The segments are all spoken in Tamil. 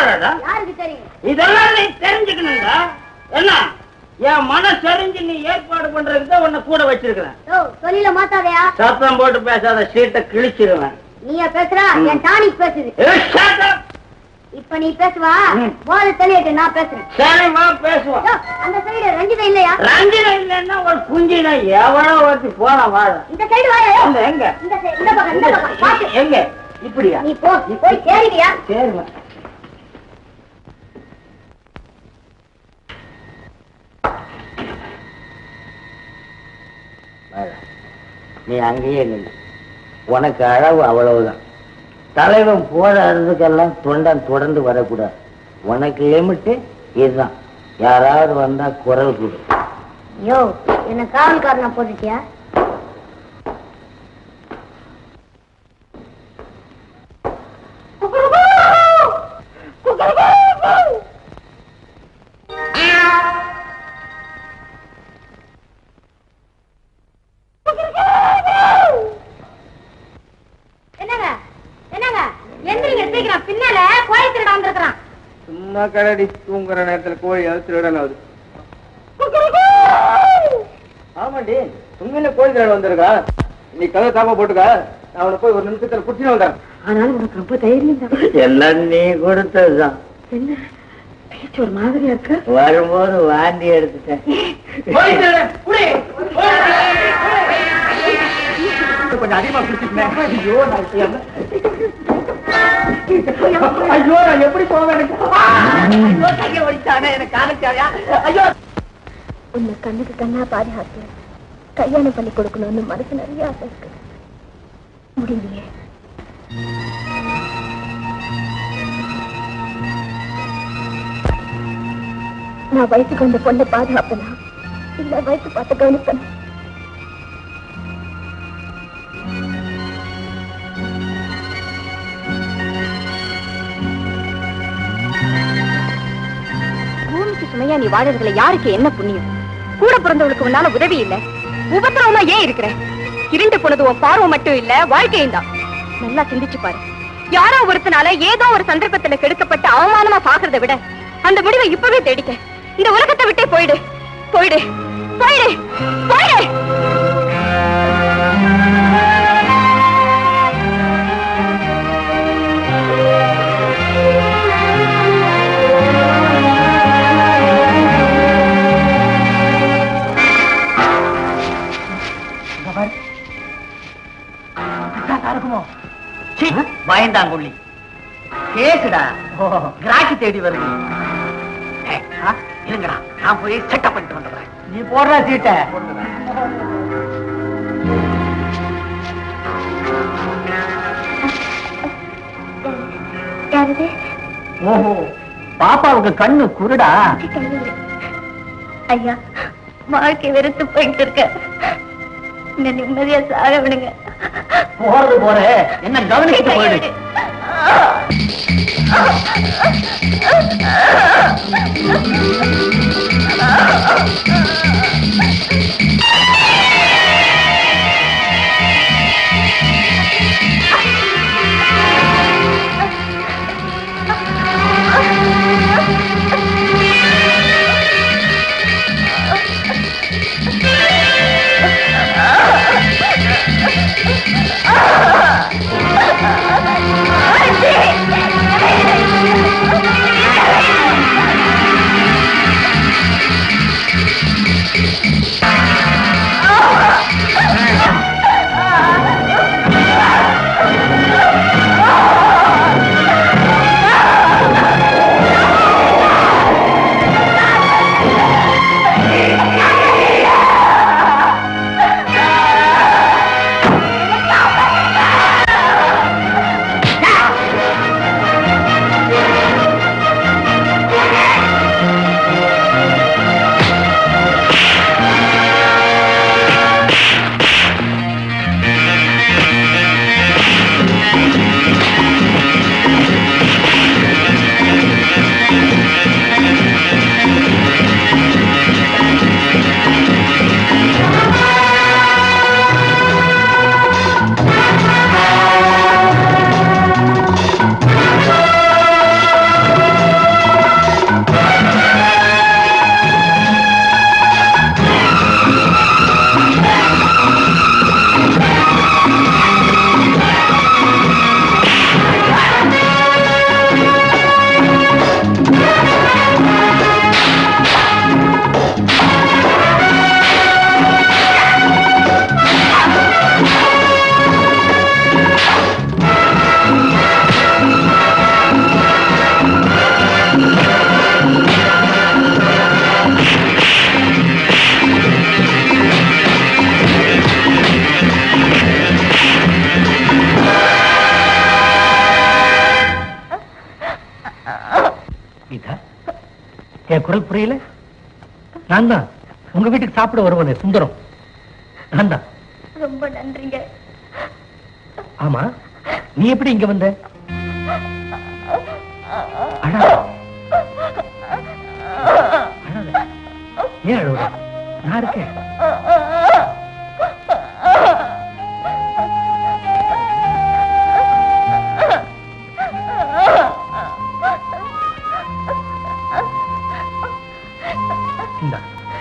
போறடா? இதெல்லாம் நீ தெரிஞ்சுக்கணுங்க. என்ன என் மனசறிஞ்சு நீ ஏற்பாடு பண்றதுக்கு தான் உன்னை கூட வச்சிருக்கிறேன். சொல்லில மாத்தாதையா? சத்தம் போட்டு பேசாத, சீட்டை கிழிச்சிருவேன். நீயா பேசுறா? என் டானிக் பேசுது. இப்ப நீ பேசுவா, போத தெளிவிட்டு நான் பேசுறேன். சரிமா பேசுவா. அந்த சைடு ரஞ்சிதா இல்லையா? ரஞ்சிதா இல்லன்னா ஒரு குஞ்சினா எவனோ ஒருத்தி போன வாழ. இந்த சைடு வாயா? எங்க? இந்த பக்கம் எங்க? இப்படியா? நீ போ, போய் சேருவியா? சரிமா. நீ அங்கேயே நின்று, உனக்கு அளவு அவ்வளவுதான். தலைவன் போராடுறதுக்கெல்லாம் தொண்டன் தொடர்ந்து வரக்கூடாது. உனக்கு லிமிட்டு இதுதான். யாராவது வந்தா குரல் கொடு. யோ, என்ன காவல்காரனா போட்டுட்டியா? சும்மா கடடி, தூங்குற நேரத்துல கோழி திருடனாவது. ஆமாண்டி, உண்மையில கோழி திருட வந்திருக்கா. நீ கதை தாப்பா போட்டுக்க, நான் அவனை போய் ஒரு நிமிஷத்துல குடிச்சு வந்தேன். ஆனாலும் உனக்கு ரொம்ப தைரியம் தான். எல்லாம் நீ கொடுத்ததுதான். என்ன பேச்சு ஒரு மாதிரியா இருக்கு? வரும்போது வாந்தி எடுத்துட்டேன். கொஞ்சம் அதிகமா குடிச்சுட்டேன். ஐயோ, நான் எப்படி போவேன்? உன்னை கண்ணுக்கு கண்ணா பாதுகாத்து கல்யாணம் பண்ணி கொடுக்கணும்னு மனசு நிறைய ஆசை இருக்கு. முடியலையே. நான் வயசுக்கு வந்த பொண்ணை பாதுகாப்பனா இல்ல வயசு பார்த்து கவனிப்பேன்? சுமையா நீ வாழறதுல யாருக்கு என்ன புண்ணியம்? கூட பிறந்தவளுக்கு உன்னால உதவி இல்ல, உபத்திரவமா ஏன் இருக்கிற? இருண்டு போனது உன் பார்வை மட்டும் இல்ல, வாழ்க்கையும் தான். நல்லா சிந்திச்சு பாரு. யாரோ ஒருத்தனால ஏதோ ஒரு சந்தர்ப்பத்துல கெடுக்கப்பட்டு அவமானமா பாக்குறத விட அந்த முடிவை இப்பவே தேடிக்க. இந்த உலகத்தை விட்டே போயிடு, போயிடு, போயிடு, போயிடு. பயந்தாங்குள்ளி கேசுடா, கிராக்கி தேடி வருது. இருங்கடா, நான் போய் செட்டப் பண்ணிட்டு வந்துடுறேன். நீ போடுற சீட்டை. ஓஹோ, பாப்பாவுக்கு கண்ணு குருடா. ஐயா, வாழ்க்கை வெறுத்து போயிட்டு இருக்க, நிம்மதியா சாக விடுங்க. போறது போற, என்ன கவனிச்சுட்டு போயிடு. என் குரல் புரியல? நான் தான் உங்க வீட்டுக்கு சாப்பிட வருவனே சுந்தரம். நான் தான். ரொம்ப நன்றிங்க. ஆமா, நீ எப்படி இங்க வந்த? அழாத. அழாத. ஏன் அழுவுற? நான் இருக்கேன்.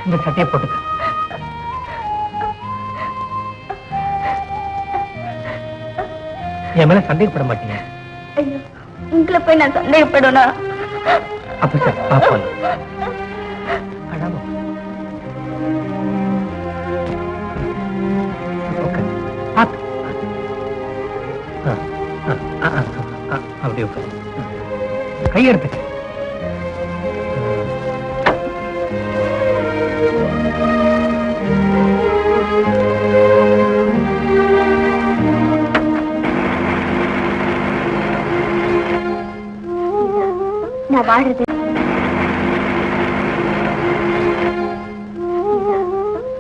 இந்த சட்டையை போட்டுக்க. என் மேல சந்தேகப்பட மாட்டீங்க? ஐயோ, உங்களை போய் நான் சந்தேகப்படணும். அப்ப சார் பாப்போம். அழாம பாத்து அப்படி உட்காரு. கையெடுத்துக்க.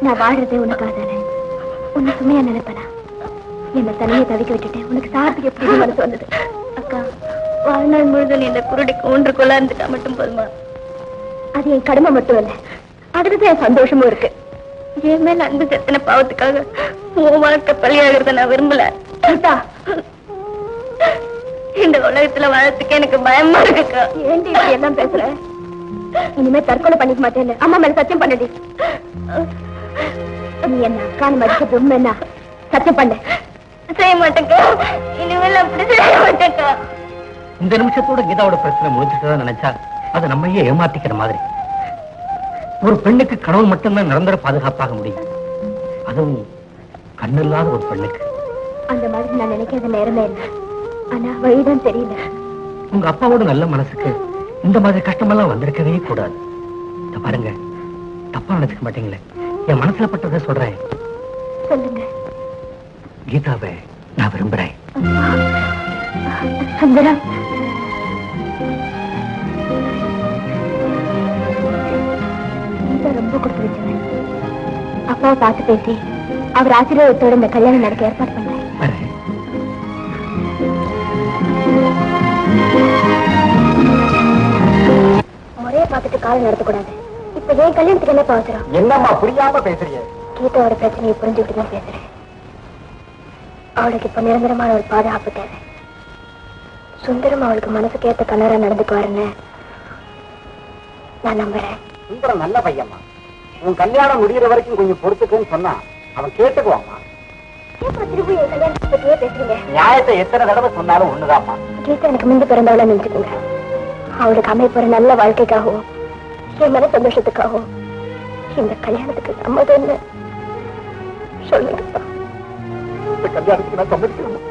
நான் வாடுறது உனக்காக தானே. உன்னை சுமையா நினைப்பனா? என்ன தனியை தவிக்க விட்டுட்டு உனக்கு சாப்பிட்டு எப்படி மனசு வந்தது? அக்கா, வாழ்நாள் முழுதும் நீ இந்த குருடிக்கு ஒன்று கொள்ளாந்துட்டா மட்டும் போதுமா? அது என் கடமை மட்டும் இல்ல, அதுக்குதான் என் சந்தோஷமும் இருக்கு. என் மேல அன்பு செத்தன பாவத்துக்காக உன் வாழ்க்கை பள்ளியாகிறத நான் விரும்பல. இந்த உலகத்துல வாழறதுக்கு எனக்கு பயமா இருக்குக்கா. ஏன்டி இப்படி எல்லாம் பேசுற? இனிமே தற்கொலை பண்ணிக்க மாட்டேன்னு அம்மா மேல சத்தியம் பண்ணடி. நீ என்ன அக்கான மதிக்க உண்மைன்னா சத்தியம் பண்ண. செய்ய மாட்டேக்கா, இனிமேல் அப்படி செய்ய மாட்டேக்கா. இந்த நிமிஷத்தோட கீதாவோட பிரச்சனை முடிச்சுட்டுதான் நினைச்சா அது நம்மையே ஏமாத்திக்கிற மாதிரி. ஒரு பெண்ணுக்கு கணவன் மட்டும்தான் நிரந்தர பாதுகாப்பாக முடியும், அதுவும் கண்ணில்லாத ஒரு பெண்ணுக்கு. அந்த மாதிரி நான் நினைக்காத நேரமே இல்லை, ஆனா வழிதான் தெரியல. உங்க அப்பாவோட நல்ல மனசுக்கு இந்த மாதிரி கஷ்டமெல்லாம் வந்திருக்கவே கூடாது. இத பாருங்க, தப்பா நினைச்சுக்க மாட்டீங்களே, என் மனசுல பட்டதை சொல்றேன். சொல்லுங்க. கீதாவை நான் விரும்புறேன். சுந்தரம், கீதா ரொம்ப கொடுத்து வச்சவன். அப்பாவை பார்த்து பேசி அவர் ஆசீர்வாதத்தோட இந்த கல்யாணம் நடக்க ஏற்பாடு பண்றேன். முறைய பார்த்துட்டு காலம் நடத்தக்கூடாது. இப்ப ஏன் கல்யாணத்துக்கு என்ன அவசரம்? என்னம்மா புரியாம பேசுறீங்க? கீதாவோட பிரச்சனையை புரிஞ்சுக்கிட்டு தான் பேசுறேன். அவளுக்கு இப்ப நிரந்தரமான ஒரு பாதுகாப்பு தேவை. சுந்தரம் அவளுக்கு மனசுக்கு ஏற்ற கண்ணரா நடந்துக்குவாருன்னு நான் நம்புறேன். சுந்தரம் நல்ல பையம்மா. உன் கல்யாணம் முடிகிற வரைக்கும் கொஞ்சம் பொறுத்துக்குன்னு சொன்னா அவன் கேட்டுக்குவாம்மா. திரும்பி என் கல்யாணத்தை பத்தியே பேசுறீங்க. நியாயத்தை எத்தனை தடவை சொன்னாலும் ஒண்ணுதாம்மா. கீதா எனக்கு முன்பு பிறந்தவளா நினைச்சுக்கோங்க. அவளுக்கு அமைப்புற நல்ல வாழ்க்கைக்காகவும் என் மன சந்தோஷத்துக்காகவும் இந்த கல்யாணத்துக்கு சம்மதம்னு சொல்லுங்கப்பா. இந்த கல்யாணத்துக்கு நான் சம்மதிக்கிறேன்.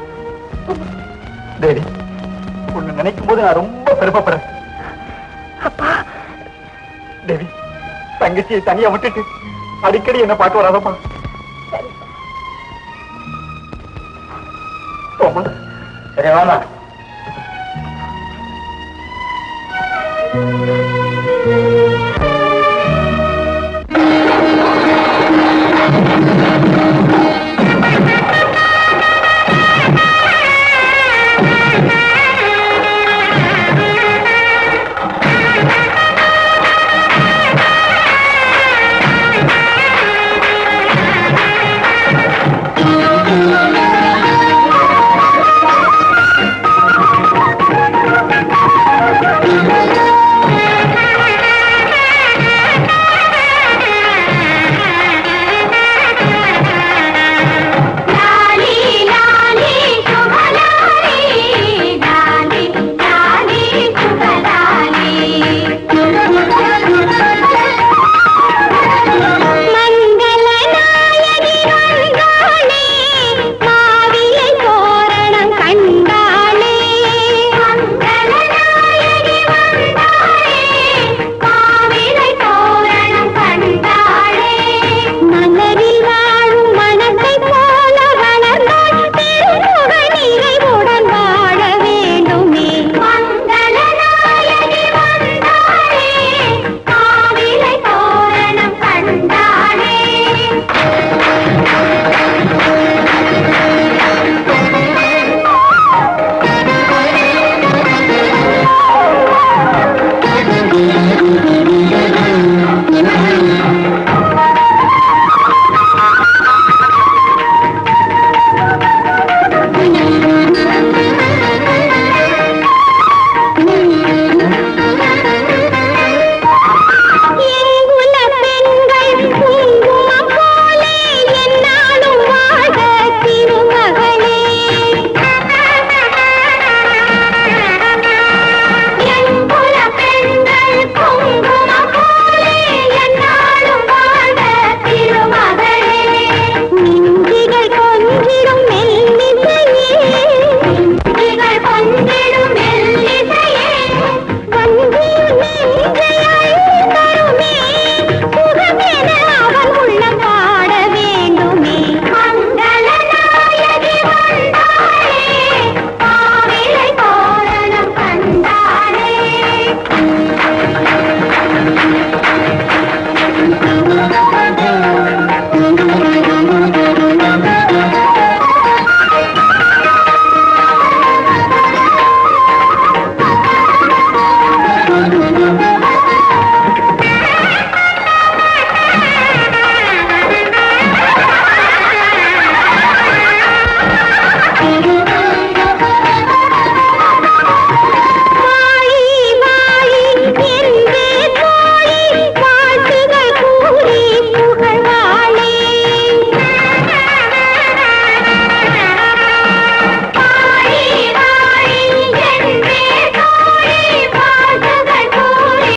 தேவி, உன்னை நினைக்கும் போது நான் ரொம்ப பெருமைப்படுறேன். அப்பா, தேவி, தங்கச்சியை தனியா விட்டுட்டு அடிக்கடி என்ன பார்க்க வராதம்மா. சரி வாமா.